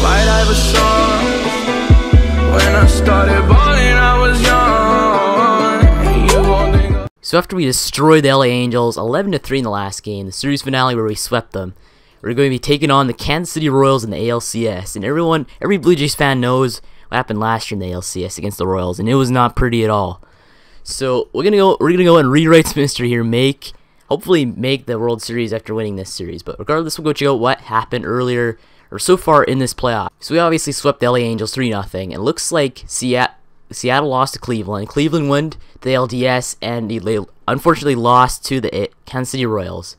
White Iverson. When I started balling, I was young. You won't think. So after we destroyed the LA Angels 11-3 in the last game, the series finale where we swept them, we're going to be taking on the Kansas City Royals in the ALCS. And every Blue Jays fan knows what happened last year in the ALCS against the Royals, and it was not pretty at all. So we're gonna go and rewrite some history here, hopefully make the World Series after winning this series. But regardless, we'll go check out what happened earlier or so far in this playoff. So we obviously swept the LA Angels 3-0, and it looks like Seattle lost to Cleveland. Cleveland won the LDS, and they unfortunately lost to the Kansas City Royals.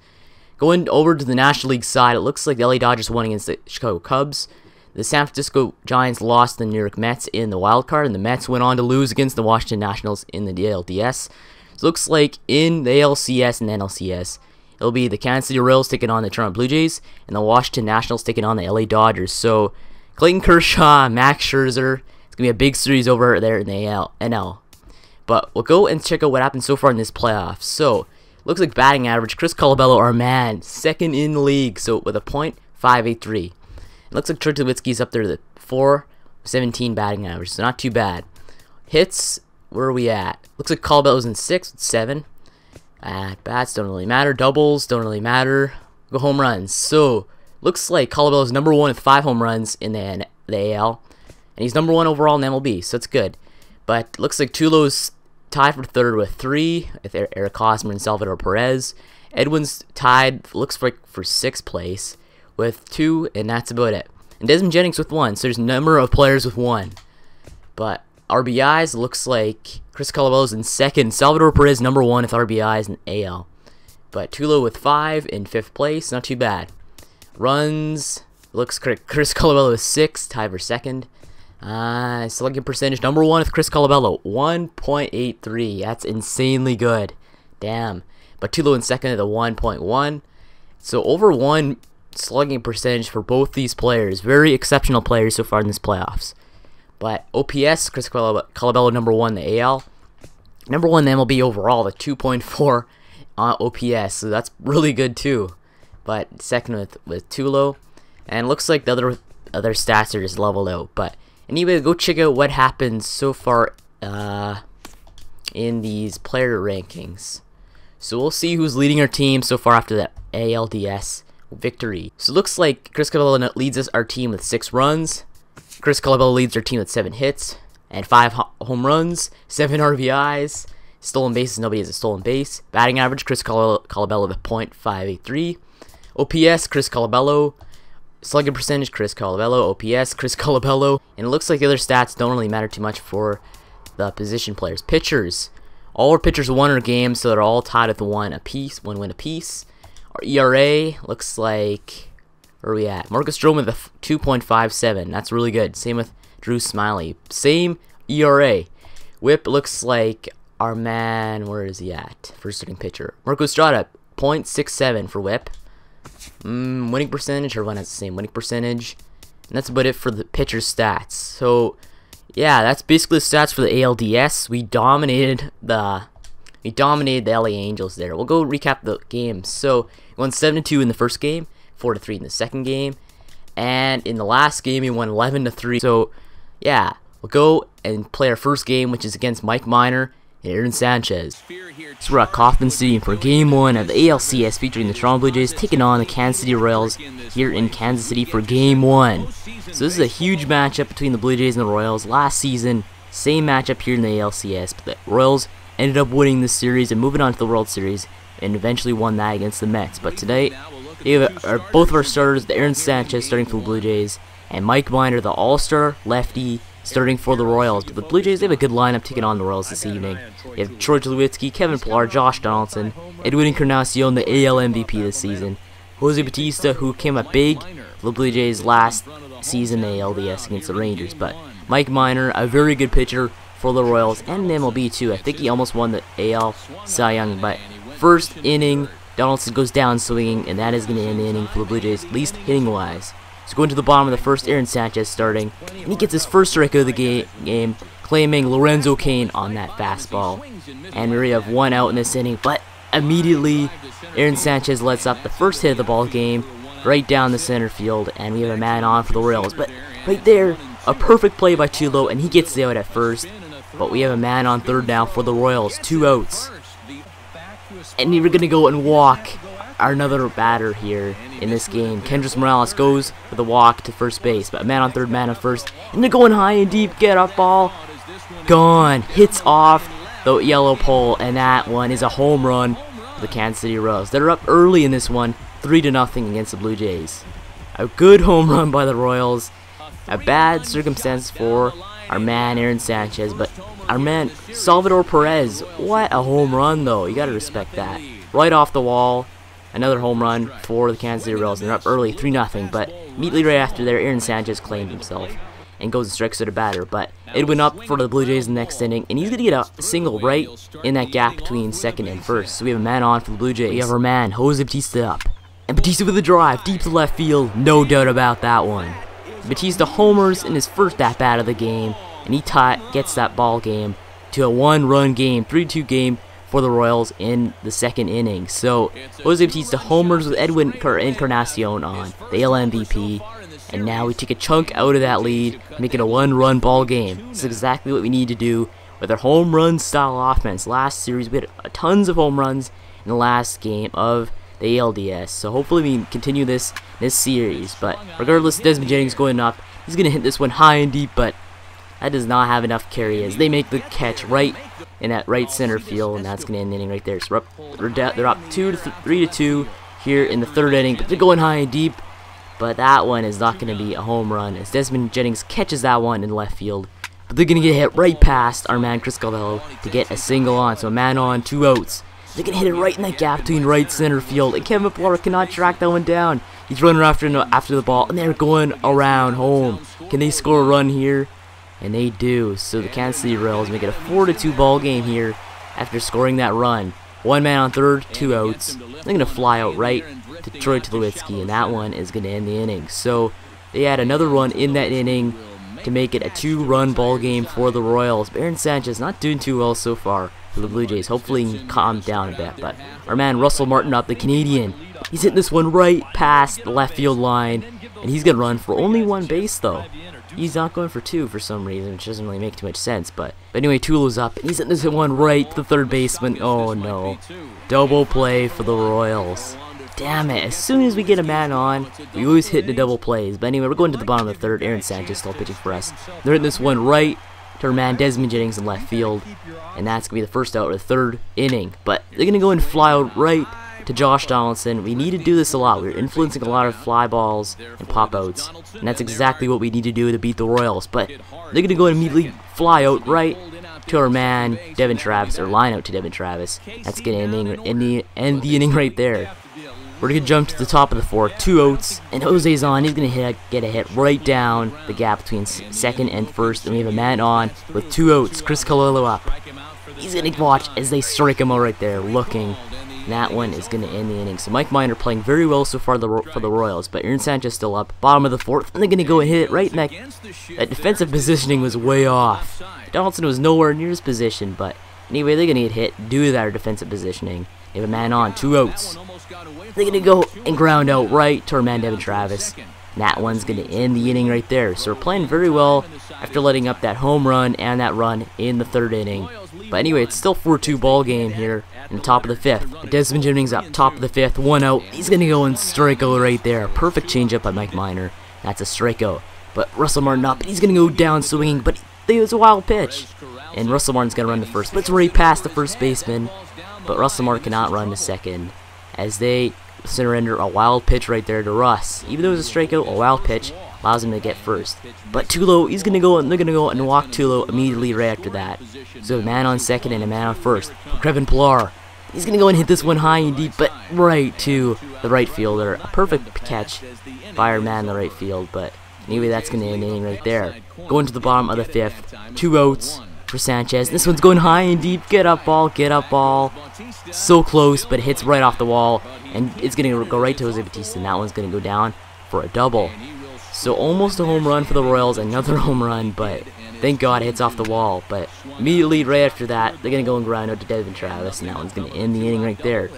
Going over to the National League side, it looks like the LA Dodgers won against the Chicago Cubs. The San Francisco Giants lost to the New York Mets in the wild card, and the Mets went on to lose against the Washington Nationals in the ALDS. So it looks like in the ALCS and NLCS, it'll be the Kansas City Royals taking on the Toronto Blue Jays, and the Washington Nationals taking on the LA Dodgers. So Clayton Kershaw, Max Scherzer, it's going to be a big series over there in the NL. But we'll go and check out what happened so far in this playoff. So looks like batting average, Chris Colabello, our man, second in the league, so with a .583. It looks like Tulowitzki's up there to the .417 batting average, so not too bad. Hits, where are we at? Looks like Colabello's in 6th with 7. Bats don't really matter. Doubles don't really matter. Go home runs. So looks like Colabello's number 1 with 5 home runs in the AL, and he's number 1 overall in MLB, so that's good. But looks like Tulo's tied for 3rd with 3 with Eric Hosmer and Salvador Perez. Edwin's tied, looks like, for 6th place with 2, and that's about it. And Desmond Jennings with 1, so there's a number of players with 1. But RBIs, looks like Chris Colabello's in 2nd, Salvador Perez number 1 with RBIs in AL. But Tulo with 5 in 5th place, not too bad. Runs, looks like Chris Colabello is 6, tied for 2nd. Slugging percentage, number 1 with Chris Colabello, 1.83. That's insanely good. Damn. But Tulo in 2nd at the 1.1. So over 1 slugging percentage for both these players. Very exceptional players so far in this playoffs. But OPS, Chris Colabello number 1 in the AL. Number 1 in the MLB overall, the 2.4 OPS. So that's really good too. But second with Tulo. And it looks like the other stats are just leveled out. But anyway, go check out what happened so far in these player rankings. So we'll see who's leading our team so far after that ALDS victory. So it looks like Chris Colabello leads our team with 6 runs. Chris Colabello leads our team with 7 hits and 5 home runs, 7 RBIs, stolen bases, nobody has a stolen base. Batting average, Chris Colabello with .583. OPS, Chris Colabello. Slugging percentage, Chris Colabello. OPS, Chris Colabello. And it looks like the other stats don't really matter too much for the position players. Pitchers. All our pitchers won our games, so they're all tied at the 1 win apiece. Our ERA looks like, where are we at? Marcus Stroman with a 2.57. That's really good. Same with Drew Smiley. Same ERA. Whip looks like our man, where is he at? First starting pitcher. Marco Estrada, .67 for whip. Winning percentage, everyone has the same winning percentage. And that's about it for the pitcher stats. So yeah, that's basically the stats for the ALDS. We dominated the LA Angels there. We'll go recap the games. So we won 7-2 in the first game, 4-3 in the second game, and in the last game we won 11-3. So yeah, we'll go and play our first game, which is against Mike Minor and Aaron Sanchez. So we're at Kauffman Stadium for Game 1 of the ALCS, featuring the Toronto Blue Jays taking on the Kansas City Royals here in Kansas City for Game 1. So this is a huge matchup between the Blue Jays and the Royals. Last season, same matchup here in the ALCS, but the Royals ended up winning this series and moving on to the World Series, and eventually won that against the Mets. But today, we have both of our starters, the Aaron Sanchez starting for the Blue Jays, and Mike Minor, the All-Star lefty, starting for the Royals. But the Blue Jays, they have a good lineup taking on the Royals this evening. They have Troy Tulowitzki, Kevin Pillar, Josh Donaldson, Edwin Encarnacion, the AL MVP this season, Jose Bautista, who came up big for the Blue Jays last season in the ALDS against the Rangers. But Mike Minor, a very good pitcher for the Royals, and the MLB too. I think he almost won the AL Cy Young, but first inning, Donaldson goes down swinging, and that is going to end the inning for the Blue Jays, at least hitting-wise. So going to the bottom of the first, Aaron Sanchez starting, and he gets his first strikeout of the game, claiming Lorenzo Cain on that fastball. And we have 1 out in this inning, but immediately Aaron Sanchez lets up the first hit of the ball game right down the center field, and we have a man on for the Royals. But right there, a perfect play by Tulo, and he gets the out at first. But we have a man on third now for the Royals, 2 outs. And we're going to go and walk another batter here in this game. Kendrys Morales goes with a walk to first base, but man on third, man on first, and they're going high and deep. Get up, ball, gone, hits off the yellow pole, and that one is a home run for the Kansas City Royals. They're up early in this one, 3-0 against the Blue Jays. A good home run by the Royals. A bad circumstance for our man Aaron Sanchez, but our man Salvador Perez, what a home run though. You gotta respect that. Right off the wall. Another home run for the Kansas City Royals. They're up early, 3-0, but immediately right after there, Aaron Sanchez claimed himself and goes and strikes out a batter. But it went up for the Blue Jays in the next inning, and he's going to get a single right in that gap between second and first. So we have a man on for the Blue Jays. We have our man, Jose Bautista, up. And Bautista with a drive, deep to left field, no doubt about that one. Bautista homers in his first at-bat of the game, and he gets that ball game to a 1-run game, 3-2 game for the Royals in the second inning. So Jose Bautista homers with Edwin Encarnacion on the AL MVP, and now we take a chunk out of that lead, making a 1-run ball game. This is exactly what we need to do with our home run style offense. Last series we had tons of home runs in the last game of the ALDS, so hopefully we can continue this series. But regardless, Desmond Jennings going up, he's gonna hit this one high and deep, but that does not have enough carry as they make the catch right in that right center field, and that's going to end the inning right there. So they're up 3-2 here in the third inning, but they're going high and deep. But that one is not going to be a home run as Desmond Jennings catches that one in left field. But they're going to get hit right past our man Chris Caldello to get a single on. So a man on, 2 outs. They're going to hit it right in that gap between right center field, and Kevin McClure cannot track that one down. He's running after the ball, and they're going around home. Can they score a run here? And they do. So the Kansas City Royals make it a 4-2 ball game here after scoring that run. One man on third, 2 outs. They're going to fly out right to Troy Tulowitzki, and that one is going to end the inning. So they had another run in that inning to make it a 2-run ball game for the Royals. Aaron Sanchez not doing too well so far for the Blue Jays. Hopefully he can calm down a bit. But our man Russell Martin up, the Canadian. He's hitting this one right past the left field line, and he's going to run for only 1 base though. He's not going for 2 for some reason, which doesn't really make too much sense. But anyway, Tulo's up, and he's hitting this one right to the third baseman. Oh no. Double play for the Royals. Damn it. As soon as we get a man on, we always hit the double plays. But anyway, we're going to the bottom of the third. Aaron Sanchez still pitching for us. They're hitting this one right to our man Desmond Jennings in left field. And that's going to be the first out of the third inning. But they're going to go and fly out right to Josh Donaldson. We need to do this a lot. We're influencing a lot of fly balls and pop outs, and that's exactly what we need to do to beat the Royals. But they're going to go and immediately fly out right to our man Devin Travis, or line out to Devin Travis. That's going to end the inning right there. We're going to jump to the top of the 4th, 2 outs, and Jose's on. He's going to get a hit right down the gap between second and first, and we have a man on with 2 outs. Chris Caldello up. He's going to watch as they strike him out right there, looking. And that one is going to end the inning. So Mike Minor playing very well so far for the Royals, but Aaron Sanchez still up. Bottom of the 4th, and they're going to go and hit it right in that defensive positioning was way off. Donaldson was nowhere near his position, but anyway, they're going to get hit due to their defensive positioning. They have a man on, 2 outs. They're going to go and ground out right to our man Devin Travis. And that one's going to end the inning right there. So we're playing very well after letting up that home run and that run in the third inning. But anyway, it's still 4-2 ball game here in the top of the 5th. Desmond Jennings up, top of the 5th, 1 out. He's going to go and strike out right there. Perfect changeup by Mike Minor. That's a strikeout. But Russell Martin up, he's going to go down swinging, but it was a wild pitch. And Russell Martin's going to run to first, but it's right past the first baseman. But Russell Martin cannot run to second as they surrender a wild pitch right there to Russ. Even though it was a strikeout, a wild pitch allows him to get first. But Tulo, they're gonna go and walk Tulo immediately right after that. So a man on second and a man on first. Kevin Pillar, he's gonna go and hit this one high and deep, but right to the right fielder. A perfect catch by our man in the right field. But anyway, that's gonna end the inning right there. Going to the bottom of the 5th, 2 outs for Sanchez. This one's going high and deep. Get up, ball, get up, ball. So close, but it hits right off the wall, and it's gonna go right to Jose Bautista, and that one's gonna go down for a double. So almost a home run for the Royals, another home run, but Thank God it hits off the wall, but immediately right after that, they're going to go and ground out to Devin Travis, and that one's going to end the inning right there.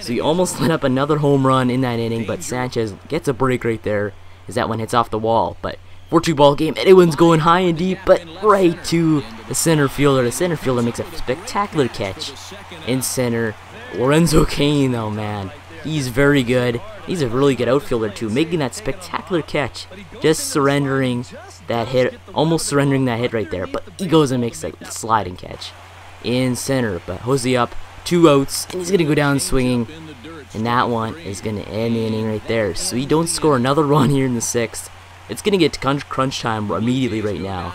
So he almost lit up another home run in that inning, but Sanchez gets a break right there as that one hits off the wall. But 4-2 ball game, anyone's going high and deep, but right to the center fielder. The center fielder makes a spectacular catch in center. Lorenzo Cain, though, man, he's very good. He's a really good outfielder, too, making that spectacular catch, just surrendering that hit, almost surrendering that hit right there. But he goes and makes a sliding catch in center. But Jose up, 2 outs, and he's going to go down swinging, and that one is going to end the inning right there. So he don't score another run here in the 6th. It's going to get to crunch time immediately right now.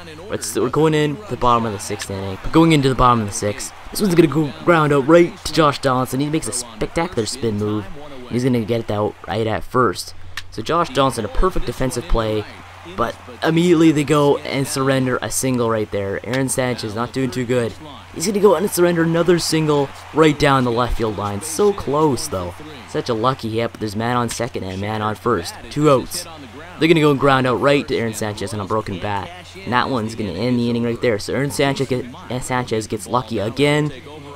We're going in the bottom of the 6th inning. But going into the bottom of the 6th, this one's going to go ground out right to Josh Donaldson. He makes a spectacular spin move. He's going to get it out right at first. So Josh Donaldson, a perfect defensive play. But immediately they go and surrender a single right there. Aaron Sanchez not doing too good. He's going to go and surrender another single right down the left field line. So close, though. Such a lucky hit, but there's man on second and man on first. 2 outs. They're going to go and ground out right to Aaron Sanchez on a broken bat. And that one's going to end the inning right there. So Aaron Sanchez gets lucky again.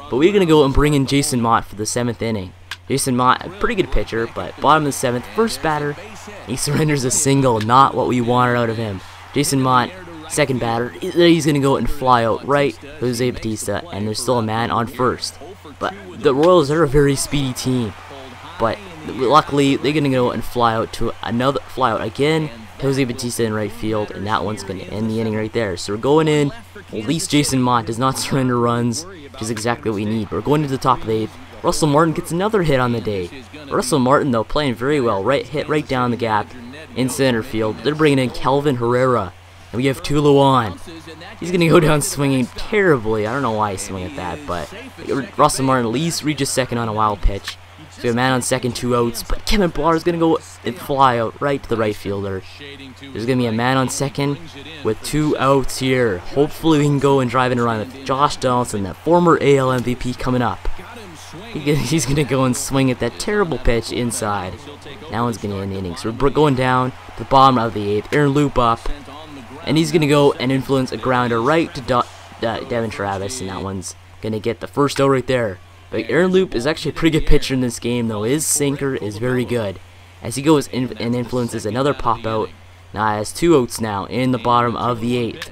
But we're going to go and bring in Jason Mott for the 7th inning. Jason Mott, a pretty good pitcher, but bottom of the 7th, first batter, he surrenders a single, not what we wanted out of him. Jason Mott, second batter, he's going to go and fly out right, Jose Bautista, and there's still a man on first. But the Royals are a very speedy team, but luckily they're going to go and fly out again, Jose Bautista in right field, and that one's going to end the inning right there. So we're going in, at least Jason Mott does not surrender runs, which is exactly what we need. We're going into the top of the 8th. Russell Martin gets another hit on the day. Russell Martin, though, playing very well. Hit right down the gap in center field. They're bringing in Kelvin Herrera. And we have Tuluan. He's going to go down swinging terribly. I don't know why he swung at that, but Russell Martin at least reaches second on a wild pitch. So we have a man on second, 2 outs. But Kevin Pillar is going to go and fly out right to the right fielder. There's going to be a man on second with 2 outs here. Hopefully we can go and drive in a run with Josh Donaldson, that former AL MVP, coming up. He's going to go and swing at that terrible pitch inside. That one's going to end the inning. So we're going down to the bottom of the 8th. Aaron Loop up. And he's going to go and influence a grounder right to Devin Travis. And that one's going to get the first out right there. But Aaron Loop is actually a pretty good pitcher in this game, though. His sinker is very good. As he goes and influences another pop out. Now he has 2 outs now in the bottom of the 8th.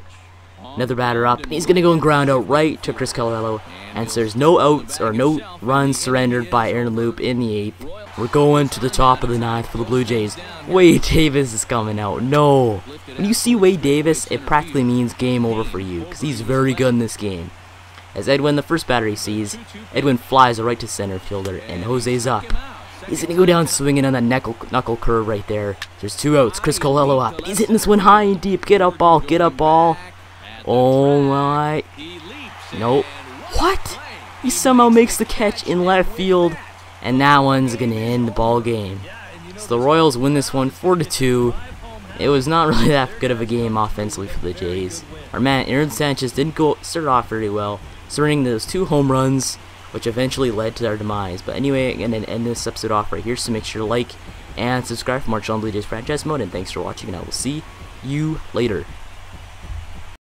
Another batter up, and he's going to go and ground out right to Chris Colorello. And so there's no outs or no runs surrendered by Aaron Loop in the 8th. We're going to the top of the 9th for the Blue Jays. Wade Davis is coming out. No. When you see Wade Davis, it practically means game over for you, because he's very good in this game. As Edwin, the first batter he sees, Edwin flies right to center fielder, and Jose's up. He's going to go down swinging on that knuckle curve right there. There's 2 outs. Chris Colorello up. He's hitting this one high and deep. Get up, ball. Get up, ball. Oh my. Nope. What? He somehow makes the catch in left field, and that one's going to end the ball game. So the Royals win this one 4-2. It was not really that good of a game offensively for the Jays. Our man Aaron Sanchez didn't start off very well, surrendering those 2 home runs, which eventually led to their demise. But anyway, I'm going to end this episode off right here, so make sure to like and subscribe for more Blue Jays franchise mode, and thanks for watching, and I will see you later.